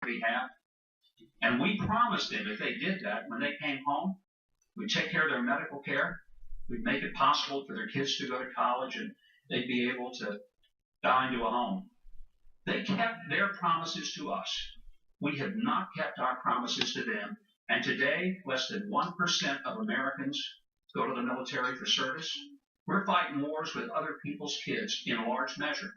behalf. And we promised them if they did that, when they came home, we'd take care of their medical care. We'd make it possible for their kids to go to college and they'd be able to die into a home. They kept their promises to us. We have not kept our promises to them. And today, less than 1% of Americans go to the military for service. We're fighting wars with other people's kids in large measure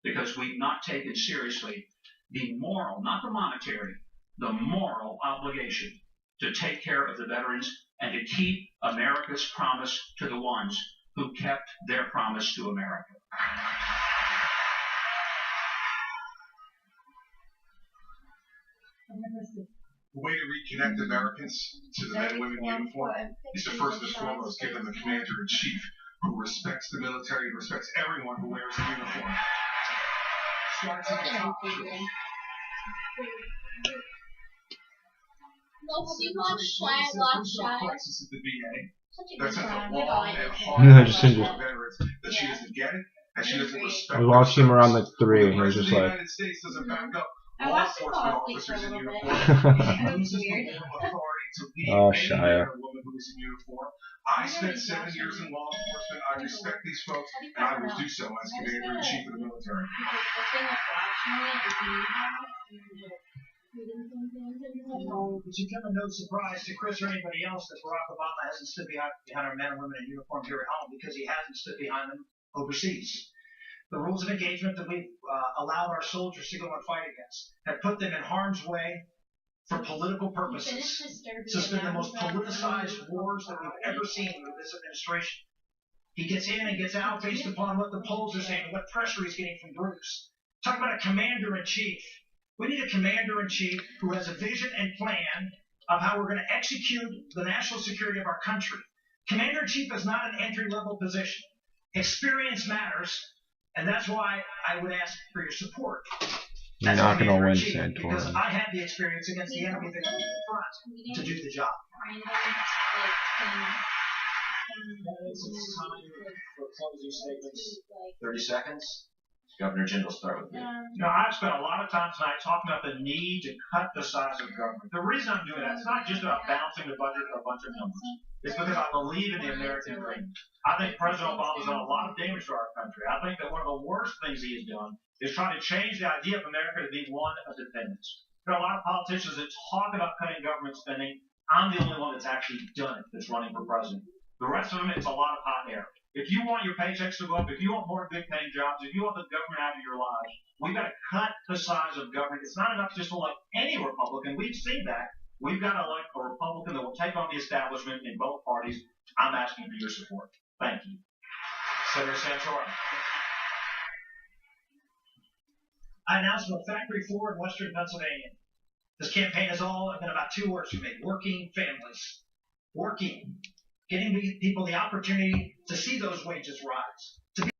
because we've not taken seriously the moral, not the monetary, the moral obligation to take care of the veterans and to keep America's promise to the ones who kept their promise to America. The way to reconnect Americans to the men and women in uniform is to first and foremost give them a commander-in-chief who respects the military and respects everyone who wears a uniform. Starts at the top. Crisis at the VA. That's such a long and hard process for veterans that she doesn't get it and she doesn't respect. I was watching him around like 3 and he was just like. The United States doesn't back up law enforcement officers in uniform. Oh, Shia. I spent 7 years in law enforcement. I respect these folks, and I will do so as commander-in-chief of the military. It should come as no surprise to Chris or anybody else that Barack Obama hasn't stood behind our men and women in uniform here at home because he hasn't stood behind them overseas. The rules of engagement that we've allowed our soldiers to go and fight against have put them in harm's way for political purposes. This has been the most politicized wars that we've ever seen with this administration. He gets in and gets out based upon what the polls are saying and what pressure he's getting from groups. Talk about a commander-in-chief. We need a commander-in-chief who has a vision and plan of how we're going to execute the national security of our country. Commander-in-chief is not an entry-level position. Experience matters, and that's why I would ask for your support. You're not going to win, Santorum. Because I have the experience against the enemy that comes in front to do the job. It's time for closing statements. 30 seconds. Governor Jindal, start with you. I've spent a lot of time tonight talking about the need to cut the size of government. The reason I'm doing that, it's not just about balancing the budget or a bunch of numbers. It's because I believe in the American dream. I think President Obama's done a lot of damage to our country. I think that one of the worst things he has done is trying to change the idea of America to be one of dependence. There are a lot of politicians that talk about cutting government spending. I'm the only one that's actually done it that's running for president. The rest of them, it's a lot of hot air. If you want your paychecks to go up, if you want more big-paying jobs, if you want the government out of your lives, we've got to cut the size of government. It's not enough just to elect any Republican. We've seen that. We've got to elect a Republican that will take on the establishment in both parties. I'm asking for your support. Thank you. Senator Santorum. I announced a factory floor in Western Pennsylvania. This campaign has all been about 2 words for me: working families. Working. Getting people the opportunity to see those wages rise.